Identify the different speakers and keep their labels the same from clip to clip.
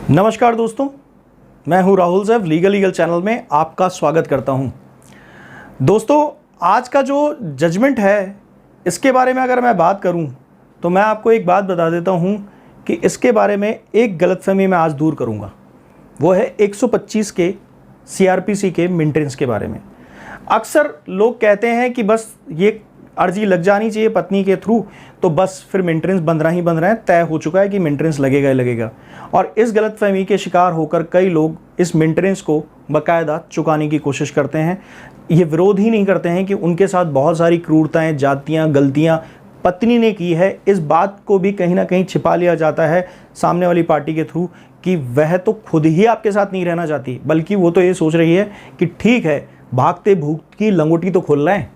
Speaker 1: नमस्कार दोस्तों, मैं हूं राहुल सैफ। लीगल चैनल में आपका स्वागत करता हूं। दोस्तों, आज का जो जजमेंट है इसके बारे में अगर मैं बात करूं तो मैं आपको एक बात बता देता हूं कि इसके बारे में एक गलतफहमी मैं आज दूर करूंगा। वो है 125 के सीआरपीसी के मेंटेनेंस के बारे में। अक्सर लोग कहते हैं कि बस ये अर्जी लग जानी चाहिए पत्नी के थ्रू तो बस फिर मेंटेनेंस बन रहा है, तय हो चुका है कि मेंटेनेंस लगेगा ही लगेगा। और इस गलतफहमी के शिकार होकर कई लोग इस मेंटेनेंस को बाकायदा चुकाने की कोशिश करते हैं। ये विरोध ही नहीं करते हैं कि उनके साथ बहुत सारी क्रूरताएं, जातियां, गलतियां पत्नी ने की है। इस बात को भी कहीं ना कहीं छिपा लिया जाता है सामने वाली पार्टी के थ्रू कि वह तो खुद ही आपके साथ नहीं रहना चाहती, बल्कि वो तो ये सोच रही है कि ठीक है, भागते भूख की लंगोटी तो खोल रहे हैं,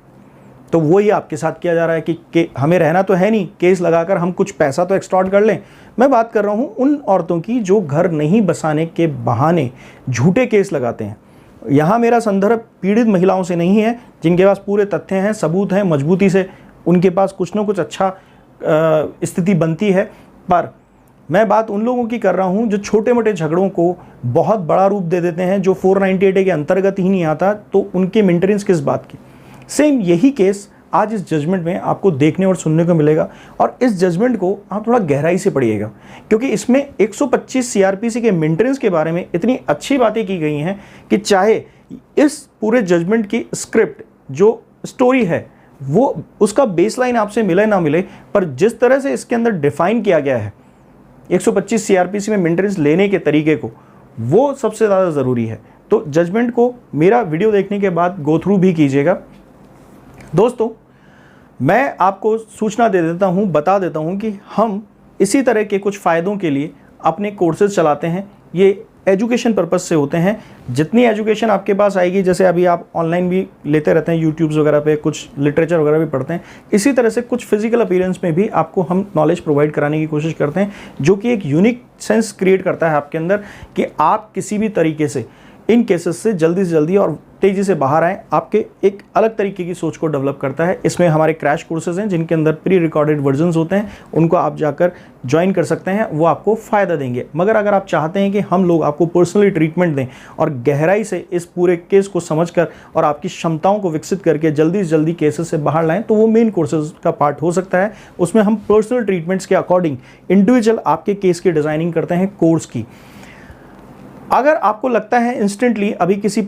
Speaker 1: तो वो ही आपके साथ किया जा रहा है कि हमें रहना तो है नहीं, केस लगाकर हम कुछ पैसा तो एक्सटॉर्ट कर लें। मैं बात कर रहा हूं उन औरतों की जो घर नहीं बसाने के बहाने झूठे केस लगाते हैं। यहां मेरा संदर्भ पीड़ित महिलाओं से नहीं है, जिनके पास पूरे तथ्य हैं, सबूत हैं, मजबूती से उनके पास कुछ ना कुछ अच्छा स्थिति बनती है। पर मैं बात उन लोगों की कर रहा हूं जो छोटे मोटे झगड़ों को बहुत बड़ा रूप दे देते हैं, जो 498 के अंतर्गत ही नहीं आता, तो उनके मेंटेनेंस किस बात की। सेम यही केस आज इस जजमेंट में आपको देखने और सुनने को मिलेगा। और इस जजमेंट को आप थोड़ा गहराई से पढ़िएगा, क्योंकि इसमें 125 सीआरपीसी के मेंटेनेंस के बारे में इतनी अच्छी बातें की गई हैं कि चाहे इस पूरे जजमेंट की स्क्रिप्ट जो स्टोरी है वो उसका बेसलाइन आपसे मिले ना मिले, पर जिस तरह से इसके अंदर डिफाइन किया गया है 125 सीआरपीसी में मेंटेनेंस लेने के तरीके को, वो सबसे ज़्यादा ज़रूरी है। तो जजमेंट को मेरा वीडियो देखने के बाद गो थ्रू भी कीजिएगा। दोस्तों, मैं आपको सूचना दे देता हूं, बता देता हूं कि हम इसी तरह के कुछ फ़ायदों के लिए अपने कोर्सेज चलाते हैं। ये एजुकेशन पर्पस से होते हैं। जितनी एजुकेशन आपके पास आएगी, जैसे अभी आप ऑनलाइन भी लेते रहते हैं, यूट्यूब्स वगैरह पे कुछ लिटरेचर वगैरह भी पढ़ते हैं, इसी तरह से कुछ फिजिकल अपीयरेंस में भी आपको हम नॉलेज प्रोवाइड कराने की कोशिश करते हैं, जो कि एक यूनिक सेंस क्रिएट करता है आपके अंदर कि आप किसी भी तरीके से इन केसेस से जल्दी और तेज़ी से बाहर आएँ। आपके एक अलग तरीके की सोच को डेवलप करता है। इसमें हमारे क्रैश कोर्सेज हैं जिनके अंदर प्री रिकॉर्डेड वर्जन्स होते हैं, उनको आप जाकर ज्वाइन कर सकते हैं, वो आपको फ़ायदा देंगे। मगर अगर आप चाहते हैं कि हम लोग आपको पर्सनली ट्रीटमेंट दें और गहराई से इस पूरे केस को समझकर और आपकी क्षमताओं को विकसित करके जल्दी से जल्दी केसेस से बाहर लाएँ, तो वो मेन कोर्सेज का पार्ट हो सकता है। उसमें हम पर्सनल ट्रीटमेंट्स के अकॉर्डिंग इंडिविजुअल आपके केस की डिज़ाइनिंग करते हैं कोर्स की। अगर आपको लगता है इंस्टेंटली अभी किसी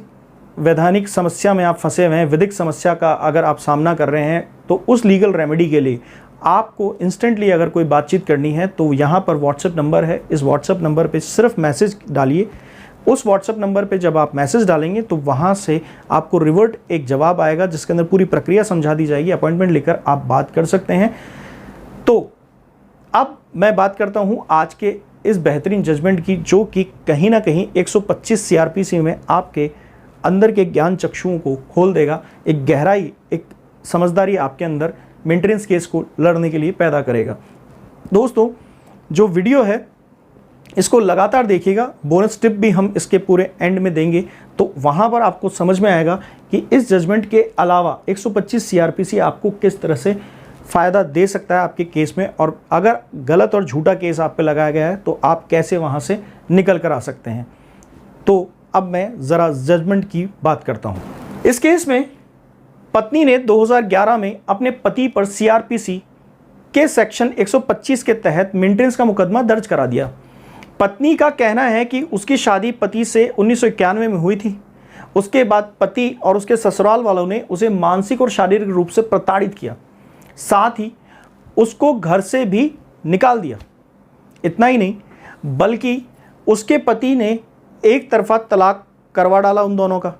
Speaker 1: वैधानिक समस्या में आप फंसे हुए हैं, विधिक समस्या का अगर आप सामना कर रहे हैं, तो उस लीगल रेमेडी के लिए आपको इंस्टेंटली अगर कोई बातचीत करनी है तो यहाँ पर व्हाट्सएप नंबर है। इस व्हाट्सएप नंबर पे सिर्फ मैसेज डालिए। उस व्हाट्सएप नंबर पे जब आप मैसेज डालेंगे तो वहाँ से आपको रिवर्ट एक जवाब आएगा जिसके अंदर पूरी प्रक्रिया समझा दी जाएगी। अपॉइंटमेंट लेकर आप बात कर सकते हैं। तो अब मैं बात करता हूँ आज के इस बेहतरीन जजमेंट की, जो कि कहीं ना कहीं 125 सीआरपीसी में आपके अंदर के ज्ञान चक्षुओं को खोल देगा। एक गहराई, एक समझदारी आपके अंदर मेंटेनेंस केस को लड़ने के लिए पैदा करेगा। दोस्तों, जो वीडियो है इसको लगातार देखिएगा। बोनस टिप भी हम इसके पूरे एंड में देंगे, तो वहाँ पर आपको समझ में आएगा कि इस जजमेंट के अलावा 125 सीआरपीसी आपको किस तरह से फ़ायदा दे सकता है आपके केस में, और अगर गलत और झूठा केस आप पे लगाया गया है तो आप कैसे वहाँ से निकल कर आ सकते हैं। तो अब मैं ज़रा जजमेंट की बात करता हूँ। इस केस में पत्नी ने 2011 में अपने पति पर सीआरपीसी के सेक्शन 125 के तहत मेंटेनेंस का मुकदमा दर्ज करा दिया। पत्नी का कहना है कि उसकी शादी पति से 1991 में हुई थी। उसके बाद पति और उसके ससुराल वालों ने उसे मानसिक और शारीरिक रूप से प्रताड़ित किया, साथ ही उसको घर से भी निकाल दिया। इतना ही नहीं, बल्कि उसके पति ने एक तरफा तलाक करवा डाला उन दोनों का,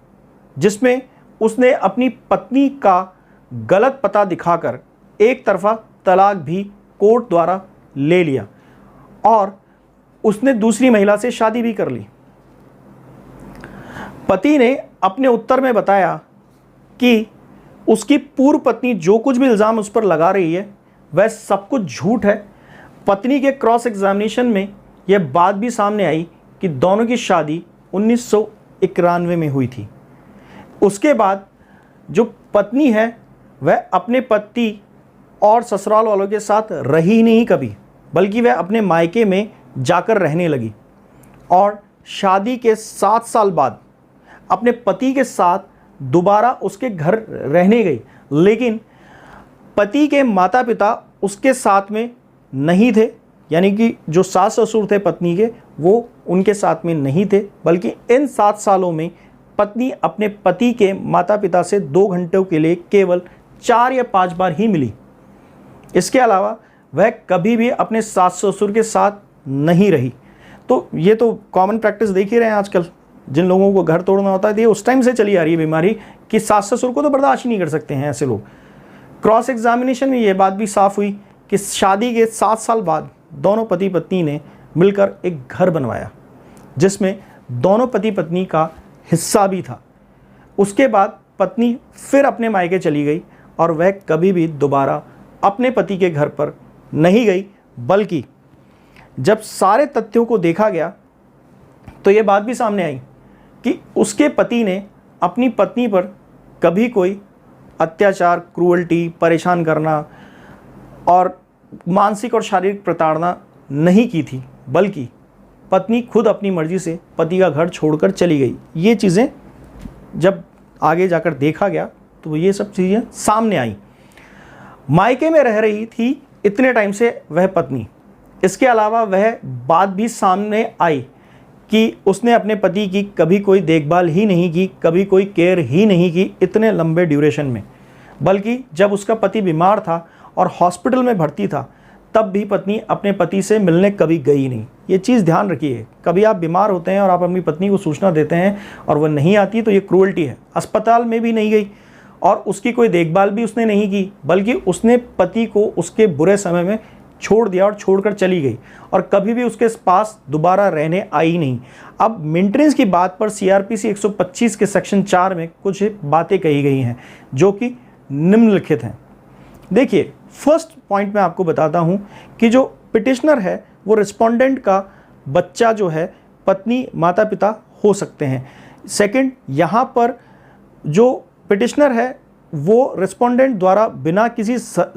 Speaker 1: जिसमें उसने अपनी पत्नी का गलत पता दिखाकर एक तरफा तलाक भी कोर्ट द्वारा ले लिया और उसने दूसरी महिला से शादी भी कर ली। पति ने अपने उत्तर में बताया कि उसकी पूर्व पत्नी जो कुछ भी इल्ज़ाम उस पर लगा रही है वह सब कुछ झूठ है। पत्नी के क्रॉस एग्जामिनेशन में यह बात भी सामने आई कि दोनों की शादी 1991 में हुई थी। उसके बाद जो पत्नी है वह अपने पति और ससुराल वालों के साथ रही नहीं कभी, बल्कि वह अपने मायके में जाकर रहने लगी और शादी के 7 साल बाद अपने पति के साथ दोबारा उसके घर रहने गई, लेकिन पति के माता पिता उसके साथ में नहीं थे, यानी कि जो सास ससुर थे पत्नी के वो उनके साथ में नहीं थे, बल्कि इन 7 सालों में पत्नी अपने पति के माता पिता से 2 घंटों के लिए केवल 4 या 5 बार ही मिली। इसके अलावा वह कभी भी अपने सास ससुर के साथ नहीं रही। तो ये तो कॉमन प्रैक्टिस देख ही रहे हैं आजकल, जिन लोगों को घर तोड़ना होता है, ये उस टाइम से चली आ रही है बीमारी कि सास ससुर को तो बर्दाश्त ही नहीं कर सकते हैं ऐसे लोग। क्रॉस एग्जामिनेशन में ये बात भी साफ हुई कि शादी के 7 साल बाद दोनों पति पत्नी ने मिलकर एक घर बनवाया, जिसमें दोनों पति पत्नी का हिस्सा भी था। उसके बाद पत्नी फिर अपने मायके चली गई और वह कभी भी दोबारा अपने पति के घर पर नहीं गई, बल्कि जब सारे तथ्यों को देखा गया तो ये बात भी सामने आई कि उसके पति ने अपनी पत्नी पर कभी कोई अत्याचार, क्रूअल्टी, परेशान करना और मानसिक और शारीरिक प्रताड़ना नहीं की थी, बल्कि पत्नी खुद अपनी मर्जी से पति का घर छोड़कर चली गई। ये चीज़ें जब आगे जाकर देखा गया तो ये सब चीज़ें सामने आई। मायके में रह रही थी इतने टाइम से वह पत्नी, इसके अलावा वह बात भी सामने आई कि उसने अपने पति की कभी कोई देखभाल ही नहीं की, कभी कोई केयर ही नहीं की इतने लंबे ड्यूरेशन में, बल्कि जब उसका पति बीमार था और हॉस्पिटल में भर्ती था तब भी पत्नी अपने पति से मिलने कभी गई नहीं। ये चीज़ ध्यान रखिए, कभी आप बीमार होते हैं और आप अपनी पत्नी को सूचना देते हैं और वह नहीं आती तो ये क्रूअल्टी है। अस्पताल में भी नहीं गई और उसकी कोई देखभाल भी उसने नहीं की, बल्कि उसने पति को उसके बुरे समय में छोड़ दिया और छोड़कर चली गई और कभी भी उसके पास दोबारा रहने आई नहीं। अब मेंटेनेंस की बात पर सीआरपीसी 125 के सेक्शन 4 में कुछ बातें कही गई हैं जो कि निम्नलिखित हैं। देखिए, फर्स्ट पॉइंट मैं आपको बताता हूं कि जो पिटिशनर है वो रिस्पोंडेंट का बच्चा जो है पत्नी माता पिता हो सकते हैं। सेकंड, यहाँ पर जो पिटिशनर है वो रिस्पोंडेंट द्वारा बिना किसी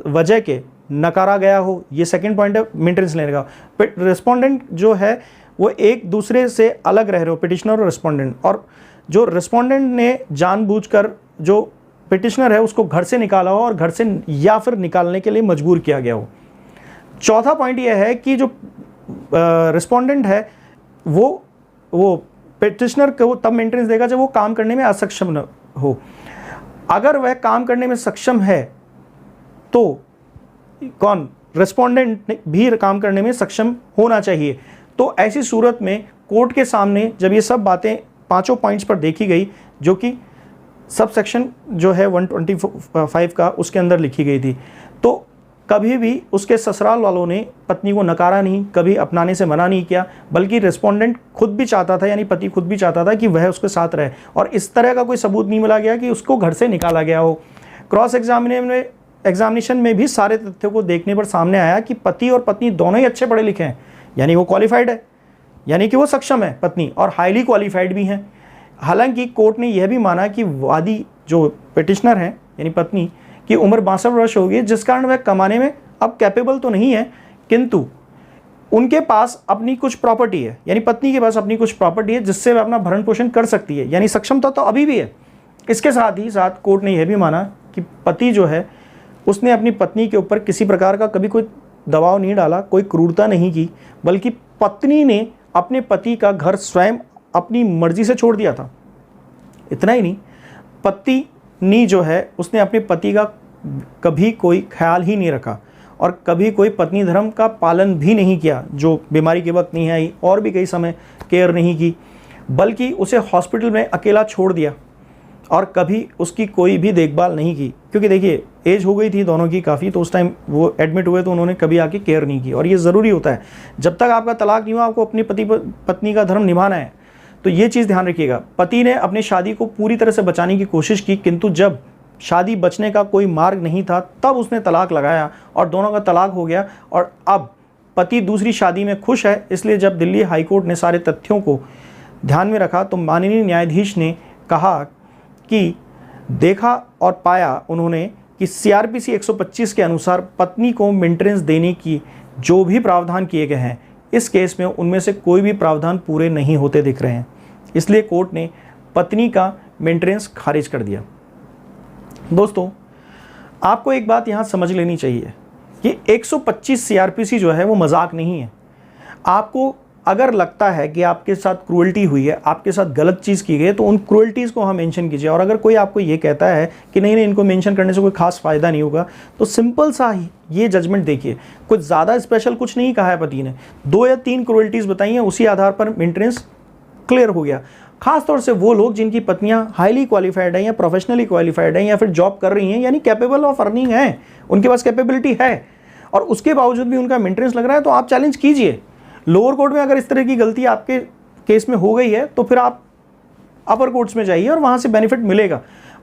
Speaker 1: वजह के नकारा गया हो, ये सेकंड पॉइंट है मेंटेनेंस लेने का। रिस्पोंडेंट जो है वो एक दूसरे से अलग रह रहे हो, पिटिशनर और रिस्पोंडेंट, और जो रिस्पोंडेंट ने जानबूझकर जो पिटिशनर है उसको घर से निकाला हो और घर से या फिर निकालने के लिए मजबूर किया गया हो। चौथा पॉइंट यह है कि जो रिस्पोंडेंट है वो पिटिशनर को तब मेंटेनेंस देगा जब वो काम करने में असक्षम न हो। अगर वह काम करने में सक्षम है तो कौन, रिस्पोंडेंट भी काम करने में सक्षम होना चाहिए। तो ऐसी सूरत में कोर्ट के सामने जब ये सब बातें पांचों पॉइंट्स पर देखी गई, जो कि सब सेक्शन जो है 125 का उसके अंदर लिखी गई थी, तो कभी भी उसके ससुराल वालों ने पत्नी को नकारा नहीं, कभी अपनाने से मना नहीं किया, बल्कि रिस्पोंडेंट खुद भी चाहता था, यानी पति खुद भी चाहता था कि वह उसके साथ रहे, और इस तरह का कोई सबूत नहीं मिला गया कि उसको घर से निकाला गया हो। क्रॉस एग्जामिनेशन में भी सारे तथ्यों को देखने पर सामने आया कि पति और पत्नी दोनों ही अच्छे पढ़े लिखे हैं, यानी वो क्वालिफाइड है, यानी कि वो सक्षम है पत्नी, और हाईली क्वालिफाइड भी हैं। हालांकि कोर्ट ने यह भी माना कि वादी जो पिटिशनर है यानी पत्नी की उम्र 62 वर्ष हो गई, जिस कारण वह कमाने में अब कैपेबल तो नहीं है, किंतु उनके पास अपनी कुछ प्रॉपर्टी है, यानी पत्नी के पास अपनी कुछ प्रॉपर्टी है जिससे वह अपना भरण पोषण कर सकती है, यानी सक्षमता तो अभी भी है। इसके साथ ही साथ कोर्ट ने यह भी माना कि पति जो है उसने अपनी पत्नी के ऊपर किसी प्रकार का कभी कोई दबाव नहीं डाला, कोई क्रूरता नहीं की, बल्कि पत्नी ने अपने पति का घर स्वयं अपनी मर्जी से छोड़ दिया था। इतना ही नहीं, पत्नी जो है उसने अपने पति का कभी कोई ख्याल ही नहीं रखा और कभी कोई पत्नी धर्म का पालन भी नहीं किया, जो बीमारी के वक्त नहीं आई और भी कई समय केयर नहीं की, बल्कि उसे हॉस्पिटल में अकेला छोड़ दिया और कभी उसकी कोई भी देखभाल नहीं की। क्योंकि देखिए एज हो गई थी दोनों की काफ़ी, तो उस टाइम वो एडमिट हुए तो उन्होंने कभी आके केयर नहीं की, और ये ज़रूरी होता है। जब तक आपका तलाक नहीं हुआ आपको अपनी पत्नी का धर्म निभाना है, तो ये चीज़ ध्यान रखिएगा। पति ने अपनी शादी को पूरी तरह से बचाने की कोशिश की, किंतु जब शादी बचने का कोई मार्ग नहीं था तब उसने तलाक लगाया और दोनों का तलाक हो गया, और अब पति दूसरी शादी में खुश है। इसलिए जब दिल्ली हाईकोर्ट ने सारे तथ्यों को ध्यान में रखा तो माननीय न्यायाधीश ने कहा कि देखा और पाया उन्होंने कि सीआरपीसी 125 के अनुसार पत्नी को मेंटेनेंस देने की जो भी प्रावधान किए गए हैं इस केस में उनमें से कोई भी प्रावधान पूरे नहीं होते दिख रहे हैं, इसलिए कोर्ट ने पत्नी का मेंटेनेंस खारिज कर दिया। दोस्तों, आपको एक बात यहाँ समझ लेनी चाहिए कि 125 सीआरपीसी जो है वो मजाक नहीं है। आपको अगर लगता है कि आपके साथ क्रूअल्टी हुई है, आपके साथ गलत चीज़ की गई है, तो उन क्रूअल्टीज़ को हम मेंशन कीजिए। और अगर कोई आपको ये कहता है कि नहीं इनको मेंशन करने से कोई खास फ़ायदा नहीं होगा, तो सिंपल सा ही ये जजमेंट देखिए, कुछ ज़्यादा स्पेशल कुछ नहीं कहा है पति ने, 2 या 3 क्रूअल्टीज़ बताई हैं, उसी आधार पर मेंटेनेंस क्लियर हो गया। खास तौर से वो लोग जिनकी पत्नियां हाईली क्वालिफाइड हैं या प्रोफेशनली क्वालिफाइड हैं या फिर जॉब कर रही हैं, यानी कैपेबल ऑफ अर्निंग हैं, उनके पास कैपेबिलिटी है, और उसके बावजूद भी उनका मेंटेनेंस लग रहा है, तो आप चैलेंज कीजिए। लोअर कोर्ट में अगर इस तरह की गलती आपके केस में हो गई है तो फिर आप अपर कोर्ट्स में जाइए और वहाँ से बेनिफिट मिलेगा।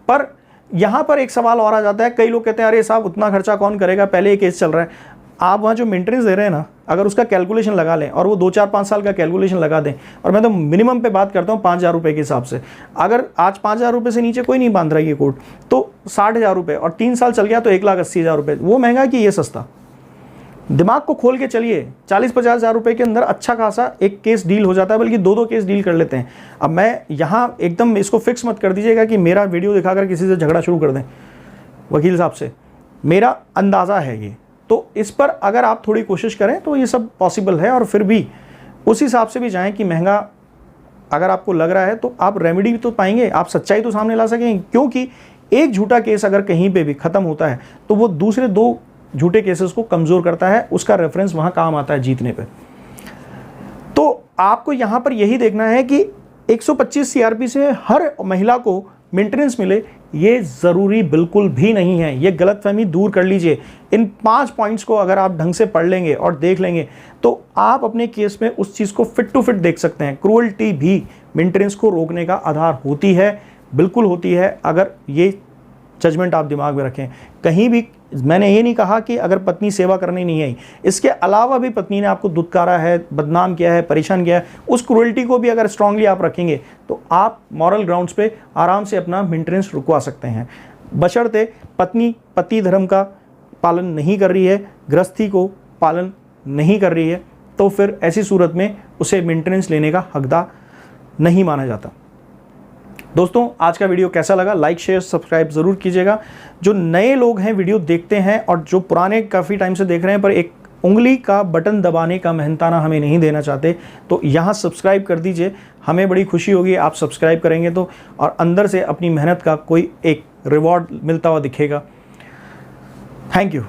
Speaker 1: पर यहाँ पर एक सवाल और आ जाता है, कई लोग कहते हैं अरे साहब उतना खर्चा कौन करेगा, पहले ये केस चल रहा है। आप वहाँ जो मेंटेनेंस दे रहे हैं ना, अगर उसका कैलकुलेशन लगा लें और वो 2, 4, 5 साल का कैलकुलेशन लगा दें, और मैं तो मिनिमम पे बात करता हूँ 5,000 रुपये के हिसाब से, अगर आज 5,000 रुपये से नीचे कोई नहीं बांध रहा है ये कोर्ट, तो 60,000 रुपये और 3 साल चल गया तो 1,80,000 रुपये। वो महंगा कि ये सस्ता? दिमाग को खोल के चलिए, 40-50 हज़ार रुपये के अंदर अच्छा खासा एक केस डील हो जाता है, बल्कि 2-2 केस डील कर लेते हैं। अब मैं यहाँ एकदम इसको फिक्स मत कर दीजिएगा कि मेरा वीडियो दिखाकर किसी से झगड़ा शुरू कर दें वकील साहब से, मेरा अंदाज़ा है ये। तो इस पर अगर आप थोड़ी कोशिश करें तो ये सब पॉसिबल है, और फिर भी उस हिसाब से भी जाएँ कि महंगा अगर आपको लग रहा है तो आप रेमेडी भी तो पाएंगे, आप सच्चाई तो सामने ला सकेंगे। क्योंकि एक झूठा केस अगर कहीं पे भी ख़त्म होता है तो वो दूसरे 2 झूठे केसेस को कमज़ोर करता है, उसका रेफरेंस वहाँ काम आता है जीतने पे। तो आपको यहाँ पर यही देखना है कि 125 सीआरपी से हर महिला को मेंटेनेंस मिले, ये ज़रूरी बिल्कुल भी नहीं है। ये गलतफहमी दूर कर लीजिए। इन 5 पॉइंट्स को अगर आप ढंग से पढ़ लेंगे और देख लेंगे तो आप अपने केस में उस चीज़ को फिट टू फिट देख सकते हैं। क्रूअल्टी भी मेंटेनेंस को रोकने का आधार होती है, बिल्कुल होती है, अगर ये जजमेंट आप दिमाग में रखें। कहीं भी मैंने ये नहीं कहा कि अगर पत्नी सेवा करने नहीं आई, इसके अलावा भी पत्नी ने आपको दुत्कारा है, बदनाम किया है, परेशान किया है, उस क्रूअल्टी को भी अगर स्ट्रांगली आप रखेंगे तो आप मॉरल ग्राउंड्स पे आराम से अपना मेंटेनेंस रुकवा सकते हैं, बशर्ते पत्नी पति धर्म का पालन नहीं कर रही है, गृहस्थी को पालन नहीं कर रही है, तो फिर ऐसी सूरत में उसे मेंटेनेंस लेने का हकदार नहीं माना जाता। दोस्तों, आज का वीडियो कैसा लगा? लाइक शेयर सब्सक्राइब ज़रूर कीजिएगा। जो नए लोग हैं वीडियो देखते हैं और जो पुराने काफ़ी टाइम से देख रहे हैं पर एक उंगली का बटन दबाने का मेहनताना हमें नहीं देना चाहते, तो यहाँ सब्सक्राइब कर दीजिए। हमें बड़ी खुशी होगी आप सब्सक्राइब करेंगे तो, और अंदर से अपनी मेहनत का कोई एक रिवॉर्ड मिलता हुआ दिखेगा। Thank you.